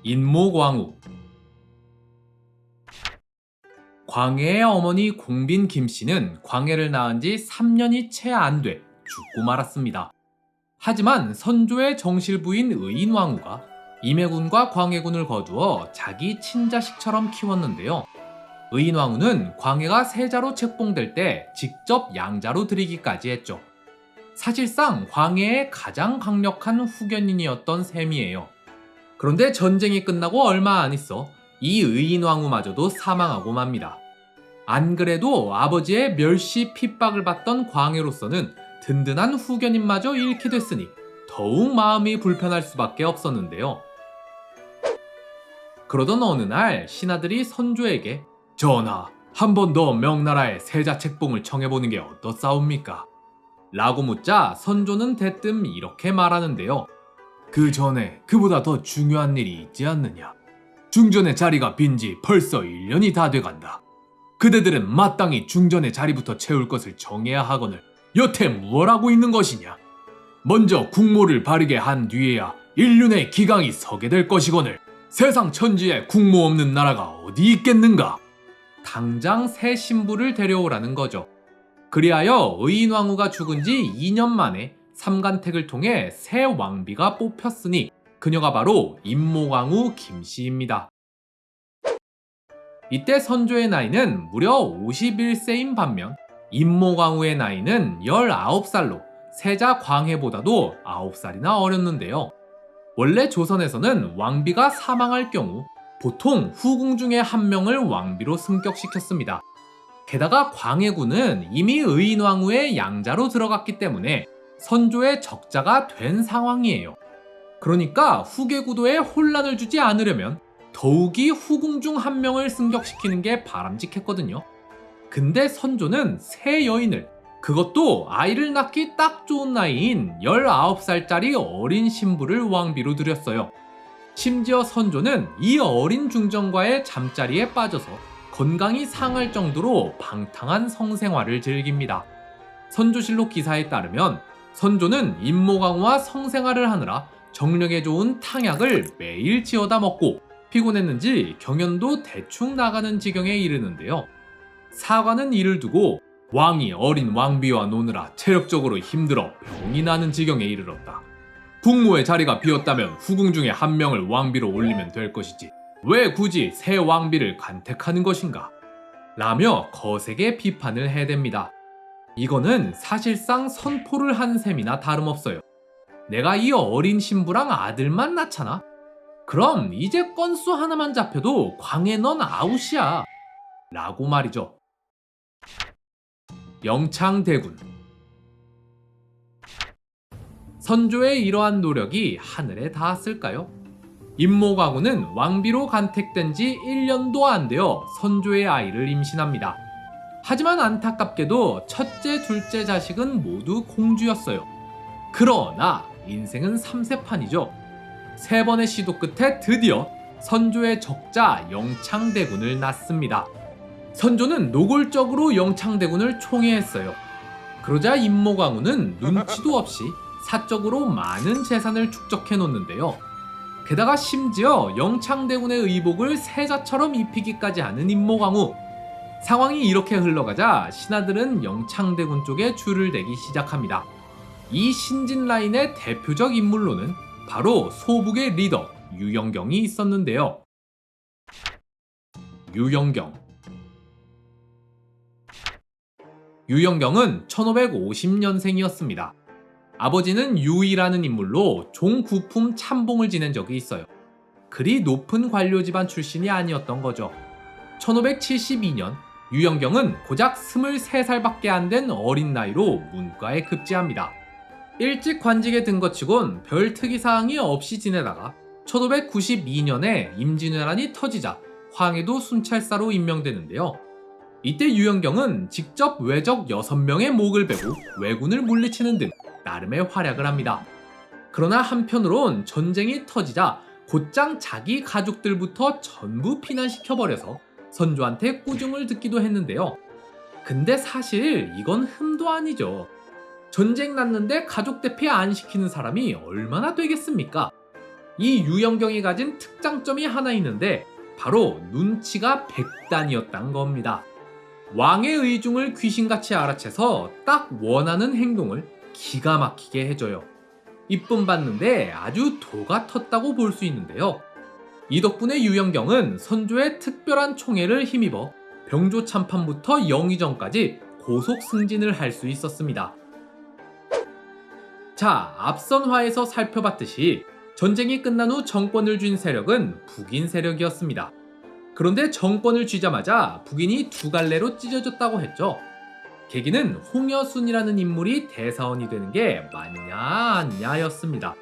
인모광우. 광해의 어머니 공빈 김씨는 광해를 낳은 지 3년이 채 안 돼 죽고 말았습니다. 하지만 선조의 정실부인 의인왕후가 임해군과 광해군을 거두어 자기 친자식처럼 키웠는데요. 의인왕후는 광해가 세자로 책봉될 때 직접 양자로 드리기까지 했죠. 사실상 광해의 가장 강력한 후견인이었던 셈이에요. 그런데 전쟁이 끝나고 얼마 안 있어 이 의인왕후마저도 사망하고 맙니다. 안 그래도 아버지의 멸시 핍박을 받던 광해로서는 든든한 후견인마저 잃게 됐으니 더욱 마음이 불편할 수밖에 없었는데요. 그러던 어느 날 신하들이 선조에게 전하, 한 번 더 명나라의 세자 책봉을 청해보는 게 어떻사옵니까? 라고 묻자 선조는 대뜸 이렇게 말하는데요. 그 전에 그보다 더 중요한 일이 있지 않느냐? 중전의 자리가 빈지 벌써 1년이 다 돼간다. 그대들은 마땅히 중전의 자리부터 채울 것을 정해야 하거늘 여태 무얼 하고 있는 것이냐? 먼저 국모를 바르게 한 뒤에야 인륜의 기강이 서게 될 것이거늘 세상 천지에 국모 없는 나라가 어디 있겠는가? 당장 새 신부를 데려오라는 거죠. 그리하여 의인왕후가 죽은 지 2년 만에 삼간택을 통해 새 왕비가 뽑혔으니 그녀가 바로 인모광후 김씨입니다. 이때 선조의 나이는 무려 51세인 반면 인모광후의 나이는 19살로 세자 광해보다도 9살이나 어렸는데요. 원래 조선에서는 왕비가 사망할 경우 보통 후궁 중에 한 명을 왕비로 승격시켰습니다. 게다가 광해군은 이미 의인왕후의 양자로 들어갔기 때문에 선조의 적자가 된 상황이에요. 그러니까 후계 구도에 혼란을 주지 않으려면 더욱이 후궁 중 한 명을 승격시키는 게 바람직했거든요. 근데 선조는 새 여인을, 그것도 아이를 낳기 딱 좋은 나이인 19살짜리 어린 신부를 왕비로 들였어요. 심지어 선조는 이 어린 중전과의 잠자리에 빠져서 건강이 상할 정도로 방탕한 성생활을 즐깁니다. 선조실록 기사에 따르면 선조는 인모광후와 성생활을 하느라 정력에 좋은 탕약을 매일 지어다 먹고 피곤했는지 경연도 대충 나가는 지경에 이르는데요. 사관은 이를 두고 왕이 어린 왕비와 노느라 체력적으로 힘들어 병이 나는 지경에 이르렀다. 국모의 자리가 비었다면 후궁 중에 한 명을 왕비로 올리면 될 것이지 왜 굳이 새 왕비를 간택하는 것인가? 라며 거세게 비판을 해댑니다. 이거는 사실상 선포를 한 셈이나 다름없어요. 내가 이 어린 신부랑 아들만 낳잖아? 그럼 이제 건수 하나만 잡혀도 광해 넌 아웃이야. 라고 말이죠. 영창대군. 선조의 이러한 노력이 하늘에 닿았을까요? 인모광후는 왕비로 간택된 지 1년도 안 되어 선조의 아이를 임신합니다. 하지만 안타깝게도 첫째, 둘째 자식은 모두 공주였어요. 그러나 인생은 삼세판이죠. 3번의 시도 끝에 드디어 선조의 적자 영창대군을 낳습니다. 선조는 노골적으로 영창대군을 총애했어요. 그러자 인모광후는 눈치도 없이 사적으로 많은 재산을 축적해 놓는데요. 게다가 심지어 영창대군의 의복을 세자처럼 입히기까지 하는 인모광후. 상황이 이렇게 흘러가자 신하들은 영창대군 쪽에 줄을 대기 시작합니다. 이 신진 라인의 대표적 인물로는 바로 소북의 리더 유영경이 있었는데요. 유영경은 1550년생이었습니다. 아버지는 유이라는 인물로 종구품 참봉을 지낸 적이 있어요. 그리 높은 관료 집안 출신이 아니었던 거죠. 1572년 유영경은 고작 23살밖에 안 된 어린 나이로 문과에 급제합니다. 일찍 관직에 든 것 치곤 별 특이사항이 없이 지내다가 1592년에 임진왜란이 터지자 황해도 순찰사로 임명되는데요. 이때 유영경은 직접 외적 6명의 목을 베고 왜군을 물리치는 등 나름의 활약을 합니다. 그러나 한편으론 전쟁이 터지자 곧장 자기 가족들부터 전부 피난시켜버려서 선조한테 꾸중을 듣기도 했는데요. 근데 사실 이건 흠도 아니죠. 전쟁 났는데 가족 대피 안 시키는 사람이 얼마나 되겠습니까? 이 유영경이 가진 특장점이 하나 있는데 바로 눈치가 백단이었단 겁니다. 왕의 의중을 귀신같이 알아채서 딱 원하는 행동을 기가 막히게 해줘요. 이쁨 받는데 아주 도가 텄다고 볼 수 있는데요. 이 덕분에 유영경은 선조의 특별한 총애를 힘입어 병조 참판부터 영의정까지 고속 승진을 할 수 있었습니다. 자, 앞선 화에서 살펴봤듯이 전쟁이 끝난 후 정권을 쥔 세력은 북인 세력이었습니다. 그런데 정권을 쥐자마자 북인이 두 갈래로 찢어졌다고 했죠. 계기는 홍여순이라는 인물이 대사원이 되는 게 맞냐 아니냐였습니다.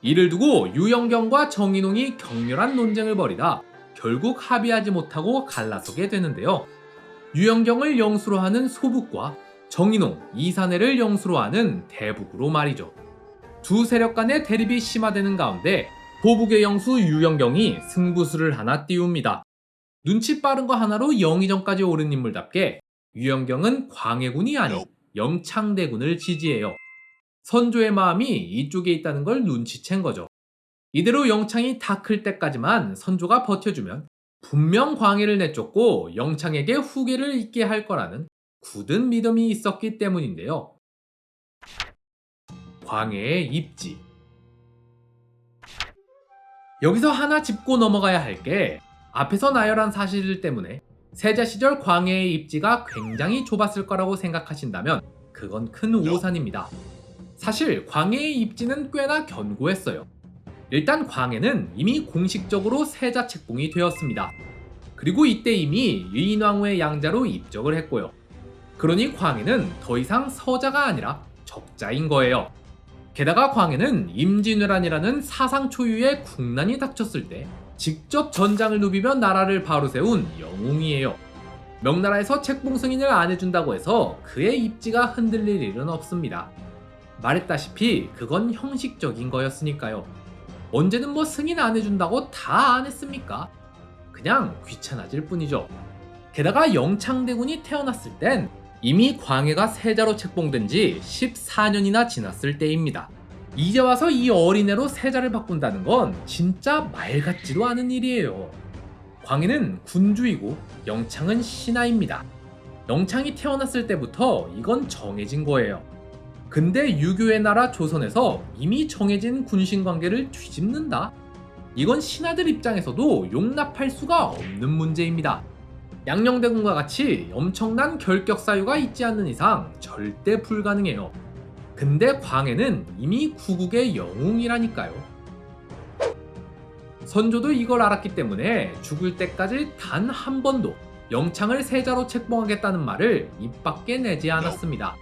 이를 두고 유영경과 정인홍이 격렬한 논쟁을 벌이다 결국 합의하지 못하고 갈라서게 되는데요. 유영경을 영수로 하는 소북과 정인홍, 이산해를 영수로 하는 대북으로 말이죠. 두 세력 간의 대립이 심화되는 가운데 보북의 영수 유영경이 승부수를 하나 띄웁니다. 눈치 빠른 거 하나로 영의정까지 오른 인물답게 유영경은 광해군이 아닌 영창대군을 지지해요. 선조의 마음이 이쪽에 있다는 걸 눈치챈 거죠. 이대로 영창이 다 클 때까지만 선조가 버텨주면 분명 광해를 내쫓고 영창에게 후계를 잇게 할 거라는 굳은 믿음이 있었기 때문인데요. 광해의 입지. 여기서 하나 짚고 넘어가야 할 게 앞에서 나열한 사실 때문에 세자 시절 광해의 입지가 굉장히 좁았을 거라고 생각하신다면 그건 큰 오산입니다. 사실 광해의 입지는 꽤나 견고했어요. 일단 광해는 이미 공식적으로 세자 책봉이 되었습니다. 그리고 이때 이미 의인왕후의 양자로 입적을 했고요. 그러니 광해는 더 이상 서자가 아니라 적자인 거예요. 게다가 광해는 임진왜란이라는 사상 초유의 국난이 닥쳤을 때 직접 전장을 누비며 나라를 바로 세운 영웅이에요. 명나라에서 책봉 승인을 안 해준다고 해서 그의 입지가 흔들릴 일은 없습니다. 말했다시피 그건 형식적인 거였으니까요. 언제는 뭐 승인 안 해준다고 다 안 했습니까? 그냥 귀찮아질 뿐이죠. 게다가 영창대군이 태어났을 땐 이미 광해가 세자로 책봉된 지 14년이나 지났을 때입니다. 이제 와서 이 어린애로 세자를 바꾼다는 건 진짜 말 같지도 않은 일이에요. 광해는 군주이고 영창은 신하입니다. 영창이 태어났을 때부터 이건 정해진 거예요. 근데 유교의 나라 조선에서 이미 정해진 군신관계를 뒤집는다? 이건 신하들 입장에서도 용납할 수가 없는 문제입니다. 양녕대군과 같이 엄청난 결격 사유가 있지 않는 이상 절대 불가능해요. 근데 광해는 이미 구국의 영웅이라니까요. 선조도 이걸 알았기 때문에 죽을 때까지 단 한 번도 영창을 세자로 책봉하겠다는 말을 입 밖에 내지 않았습니다.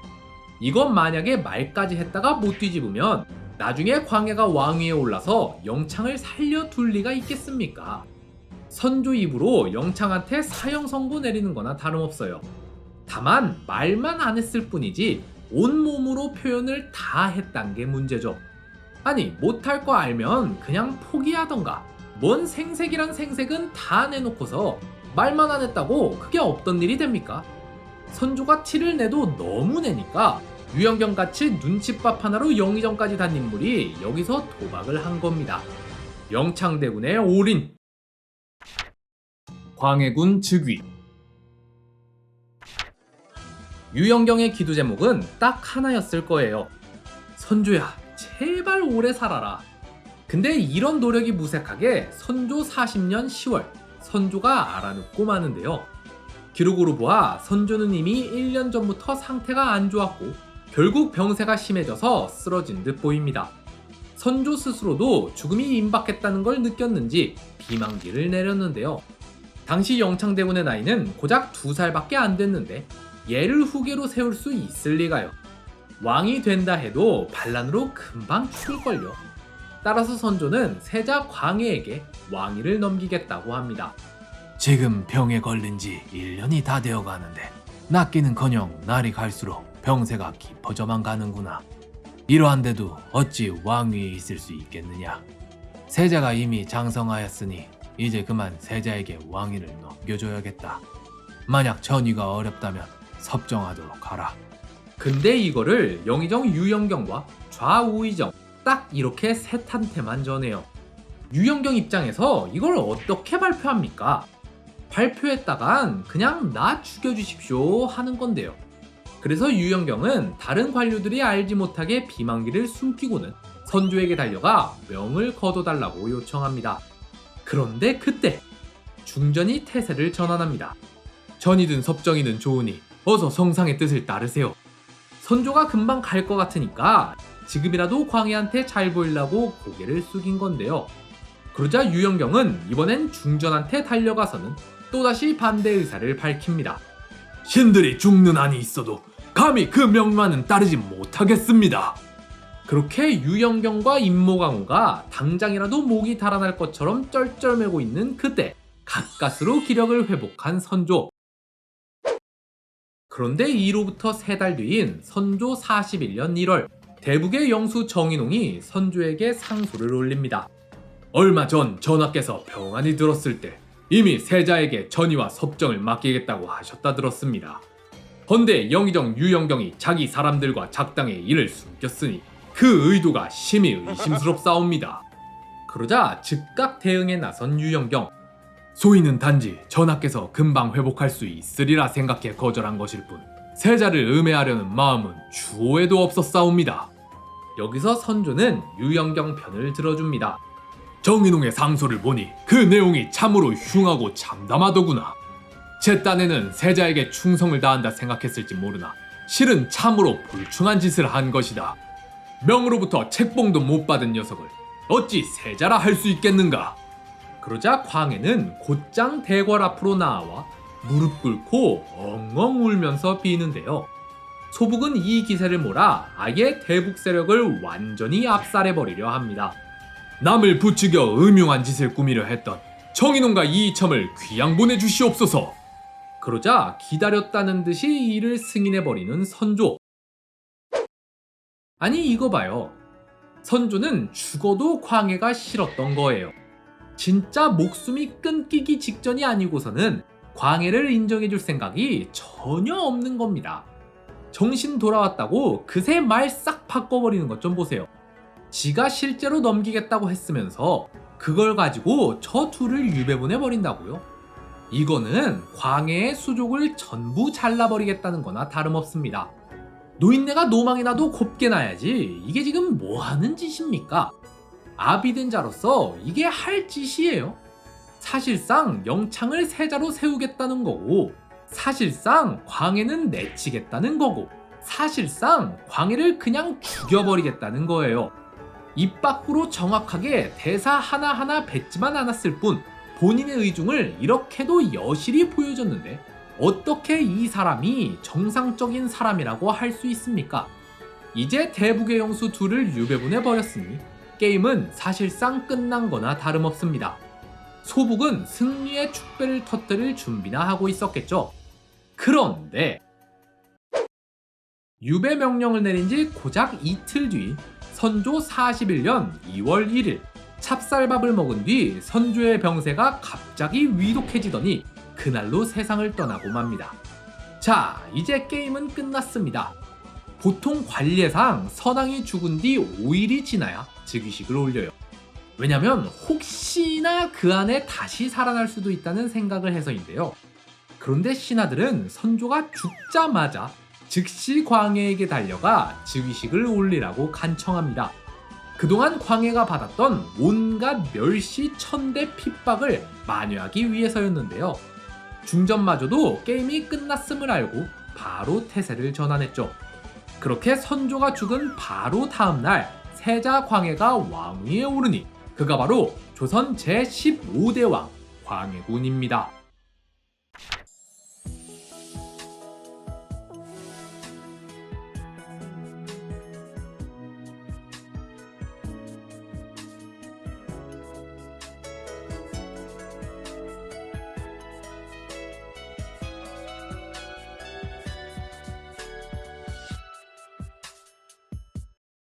이건 만약에 말까지 했다가 못 뒤집으면 나중에 광해가 왕위에 올라서 영창을 살려둘 리가 있겠습니까? 선조 입으로 영창한테 사형 선고 내리는 거나 다름없어요. 다만 말만 안 했을 뿐이지 온몸으로 표현을 다 했단 게 문제죠. 아니 못할 거 알면 그냥 포기하던가. 뭔 생색이란 생색은 다 내놓고서 말만 안 했다고 그게 없던 일이 됩니까? 선조가 티를 내도 너무 내니까 유영경같이 눈칫밥 하나로 영의정까지 단 인물이 여기서 도박을 한 겁니다. 영창대군의 올인. 광해군 즉위. 유영경의 기도 제목은 딱 하나였을 거예요. 선조야, 제발 오래 살아라. 근데 이런 노력이 무색하게 선조 40년 10월 선조가 알아눕고 마는데요. 기록으로 보아 선조는 이미 1년 전부터 상태가 안 좋았고 결국 병세가 심해져서 쓰러진 듯 보입니다. 선조 스스로도 죽음이 임박했다는 걸 느꼈는지 비만기를 내렸는데요. 당시 영창대군의 나이는 고작 2살밖에 안 됐는데 얘를 후계로 세울 수 있을 리가요. 왕이 된다 해도 반란으로 금방 죽을걸요. 따라서 선조는 세자 광해에게 왕위를 넘기겠다고 합니다. 지금 병에 걸린 지 1년이 다 되어 가는데 낫기는커녕 날이 갈수록 병세가 깊어져만 가는구나. 이러한데도 어찌 왕위에 있을 수 있겠느냐. 세자가 이미 장성하였으니 이제 그만 세자에게 왕위를 넘겨줘야겠다. 만약 전위가 어렵다면 섭정하도록 하라. 근데 이거를 영의정 유영경과 좌우의정 딱 이렇게 셋한테만 전해요. 유영경 입장에서 이걸 어떻게 발표합니까? 발표했다간 그냥 나 죽여주십시오 하는 건데요. 그래서 유영경은 다른 관료들이 알지 못하게 비만기를 숨기고는 선조에게 달려가 명을 거둬달라고 요청합니다. 그런데 그때 중전이 태세를 전환합니다. 전이든 섭정이든 좋으니 어서 성상의 뜻을 따르세요. 선조가 금방 갈 것 같으니까 지금이라도 광해한테 잘 보이려고 고개를 숙인 건데요. 그러자 유영경은 이번엔 중전한테 달려가서는 또다시 반대 의사를 밝힙니다. 신들이 죽는 한이 있어도 감히 그 명만은 따르지 못하겠습니다. 그렇게 유영경과 임모강우가 당장이라도 목이 달아날 것처럼 쩔쩔매고 있는 그때 가까스로 기력을 회복한 선조. 그런데 이로부터 3달 뒤인 선조 41년 1월 대북의 영수 정인홍이 선조에게 상소를 올립니다. 얼마 전 전하께서 병안이 들었을 때 이미 세자에게 전의와 섭정을 맡기겠다고 하셨다 들었습니다. 헌데 영의정 유영경이 자기 사람들과 작당의 일을 숨겼으니 그 의도가 심히 의심스럽사옵니다. 그러자 즉각 대응에 나선 유영경. 소인은 단지 전하께서 금방 회복할 수 있으리라 생각해 거절한 것일 뿐 세자를 음해하려는 마음은 주호에도 없었사옵니다. 여기서 선조는 유영경 편을 들어줍니다. 정인홍의 상소를 보니 그 내용이 참으로 흉하고 참담하더구나. 제 딴에는 세자에게 충성을 다한다 생각했을지 모르나 실은 참으로 불충한 짓을 한 것이다. 명으로부터 책봉도 못 받은 녀석을 어찌 세자라 할 수 있겠는가. 그러자 광해는 곧장 대궐 앞으로 나와 무릎 꿇고 엉엉 울면서 비는데요. 소북은 이 기세를 몰아 아예 대북 세력을 완전히 압살해버리려 합니다. 남을 부추겨 음흉한 짓을 꾸미려 했던 정인홍과 이이첨을 귀양 보내주시옵소서. 그러자 기다렸다는 듯이 이를 승인해버리는 선조. 아니 이거 봐요. 선조는 죽어도 광해가 싫었던 거예요. 진짜 목숨이 끊기기 직전이 아니고서는 광해를 인정해줄 생각이 전혀 없는 겁니다. 정신 돌아왔다고 그새 말 싹 바꿔버리는 것 좀 보세요. 지가 실제로 넘기겠다고 했으면서 그걸 가지고 저 둘을 유배보내버린다고요? 이거는 광해의 수족을 전부 잘라버리겠다는 거나 다름없습니다. 노인네가 노망이 나도 곱게 나야지 이게 지금 뭐하는 짓입니까? 아비된 자로서 이게 할 짓이에요. 사실상 영창을 세자로 세우겠다는 거고 사실상 광해는 내치겠다는 거고 사실상 광해를 그냥 죽여버리겠다는 거예요. 입 밖으로 정확하게 대사 하나하나 뱉지만 않았을 뿐 본인의 의중을 이렇게도 여실히 보여줬는데 어떻게 이 사람이 정상적인 사람이라고 할 수 있습니까? 이제 대북의 영수 둘을 유배보내버렸으니 게임은 사실상 끝난 거나 다름없습니다. 소북은 승리의 축배를 터뜨릴 준비나 하고 있었겠죠. 그런데 유배 명령을 내린 지 고작 이틀 뒤 선조 41년 2월 1일 찹쌀밥을 먹은 뒤 선조의 병세가 갑자기 위독해지더니 그날로 세상을 떠나고 맙니다. 자, 이제 게임은 끝났습니다. 보통 관례상 선왕이 죽은 뒤 5일이 지나야 즉위식을 올려요. 왜냐면 혹시나 그 안에 다시 살아날 수도 있다는 생각을 해서인데요. 그런데 신하들은 선조가 죽자마자 즉시 광해에게 달려가 즉위식을 올리라고 간청합니다. 그동안 광해가 받았던 온갖 멸시 천대 핍박을 만회하기 위해서였는데요. 중전마저도 게임이 끝났음을 알고 바로 태세를 전환했죠. 그렇게 선조가 죽은 바로 다음날 세자 광해가 왕위에 오르니 그가 바로 조선 제15대 왕 광해군입니다.